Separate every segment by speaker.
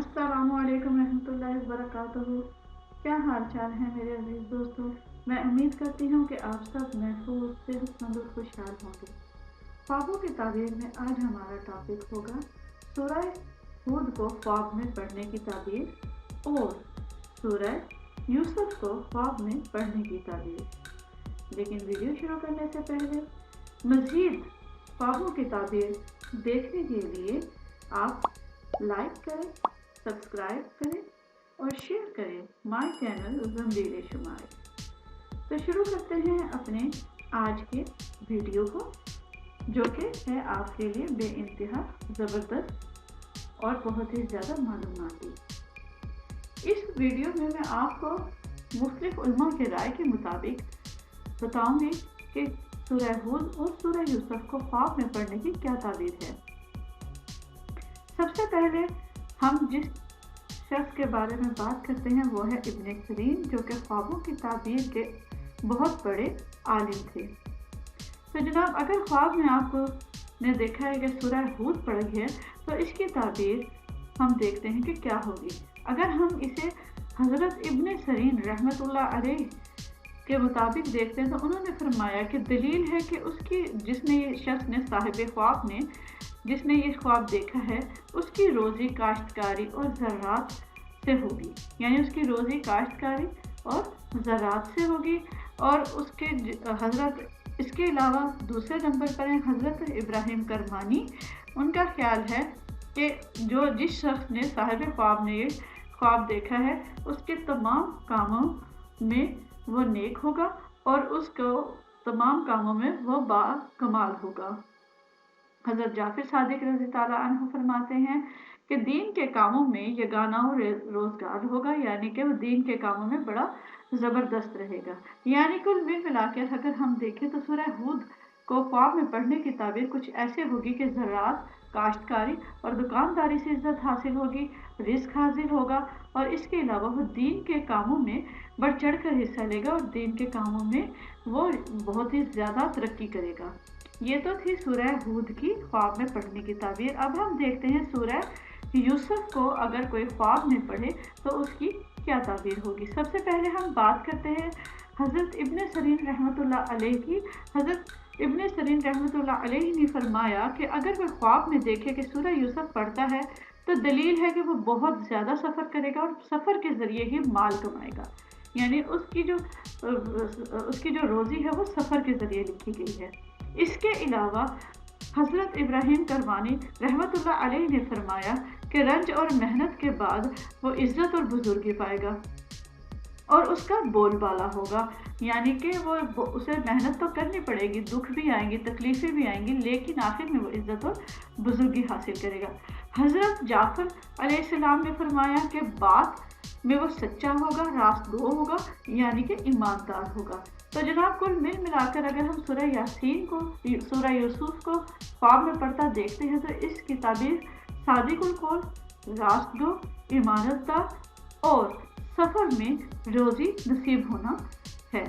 Speaker 1: अस्सलामुअलैकुम रहमतुल्लाहि वबरकातुहू। क्या हाल चाल है मेरे अजीज दोस्तों। मैं उम्मीद करती हूँ कि आप सब महफूज सेहतमंद और खुशहाल होंगे। ख्वाबों की ताबीर में आज हमारा टॉपिक होगा सूरह हूद को ख्वाब में पढ़ने की ताबीर और सूरह यूसुफ को ख्वाब में पढ़ने की ताबीर। लेकिन वीडियो शुरू करने से पहले मज़ीद ख्वाबों की ताबीर देखने के लिए आप लाइक करें, सब्सक्राइब करें और शेयर करें माय चैनल ज़ंबील शुमाइल। तो शुरू करते हैं अपने आज के वीडियो को, जो कि है आपके लिए बेइंतहा ज़बरदस्त और बहुत ही ज़्यादा मालूमाती। इस वीडियो में मैं आपको मुख्तलिफ उलमा के राय के मुताबिक बताऊंगी कि सूरह हूद और सूरह यूसुफ को ख्वाब में पढ़ने की क्या ताबीर है। सबसे पहले हम जिस शख्स के बारे में बात करते हैं वो है इब्न सीरीन, जो कि ख्वाबों की ताबीर के बहुत बड़े आलिम थे। तो जनाब, अगर ख्वाब में आपको ने देखा है कि सूरह हूद पढ़ी है तो इसकी ताबीर हम देखते हैं कि क्या होगी। अगर हम इसे हज़रत इब्न सीरीन रहमतुल्लाह अलैह के मुताबिक देखते हैं तो उन्होंने फरमाया कि दलील है कि उसकी जिसने ये शख्स ने साहिब ख्वाब ने जिसने ये ख्वाब देखा है उसकी रोज़ी काश्तकारी और ज़रात से होगी, यानी उसकी रोज़ी काश्तकारी और ज़रात से होगी। और उसके हज़रत इसके अलावा दूसरे नंबर पर हैं हज़रत इब्राहिम करमानी। उनका ख्याल है कि जिस शख्स ने साहिब ख्वाब ने ये ख्वाब देखा है उसके तमाम कामों में वो नेक होगा और उसको तमाम कामों में वो बाकमाल होगा। हज़रत जाफर सादिक रज़ी ताला अन्हु फरमाते हैं कि दीन के कामों में यगाना और रोज़गार होगा, यानी कि वो दीन के कामों में बड़ा ज़बरदस्त रहेगा। यानी कुल मिलाकर अगर हम देखें तो सूरह हूद को ख्वाब में पढ़ने की ताबीर कुछ ऐसे होगी कि ज़रात, काश्तकारी और दुकानदारी से इज्जत हासिल होगी, रिस्क हासिल होगा और इसके अलावा वो दीन के कामों में बढ़ चढ़ कर हिस्सा लेगा और दीन के कामों में वो बहुत ही ज़्यादा तरक्की करेगा। ये तो थी सूरह हूद की ख्वाब में पढ़ने की ताबीर। अब हम देखते हैं सूरह यूसुफ को अगर कोई ख्वाब में पढ़े तो उसकी क्या ताबीर होगी। सबसे पहले हम बात करते हैं हज़रत इब्न सीरीन रहमतुल्लाह अलैह की। हज़रत इब्न सीरीन रहमतुल्लाह अलैह ने फरमाया कि अगर कोई ख्वाब में देखे कि सूरह यूसुफ पढ़ता है तो दलील है कि वो बहुत ज़्यादा सफ़र करेगा और सफ़र के ज़रिए ही माल कमाएगा, यानी उसकी जो रोज़ी है वो सफ़र के ज़रिए लिखी गई है। इसके अलावा हज़रत इब्राहिम करमानी रहमतुल्लाह अलैह ने फरमाया कि रंज और मेहनत के बाद वो इज़्ज़त और बुजुर्गी पाएगा और उसका बोलबाला होगा, यानी कि वो उसे मेहनत तो करनी पड़ेगी, दुख भी आएंगे, तकलीफ़ें भी आएंगी, लेकिन आखिर में वो इज़्ज़त और बुजुर्गी हासिल करेगा। हज़रत जाफ़र अलैहिस्सलाम ने फरमाया कि बात में वो सच्चा होगा, रास्तगो होगा, यानी कि ईमानदार होगा। तो जनाब, कुल मिलाकर अगर हम सूरह यूसुफ को ख्वाब में पढ़ता देखते हैं तो इसकी ताबीर सादिकुल कौल, रास्तगो, ईमानतदार और सफ़र में रोज़ी नसीब होना है।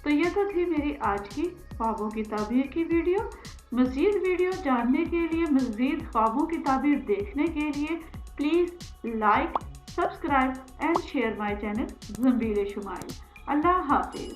Speaker 1: तो ये तो थी मेरी आज की ख्वाबों की ताबीर की वीडियो। मज़ीद वीडियो जानने के लिए, मज़ीद ख्वाबों की ताबीर देखने के लिए please like, subscribe and share my channel Zambeel Shumail. अल्लाह हाफिज़।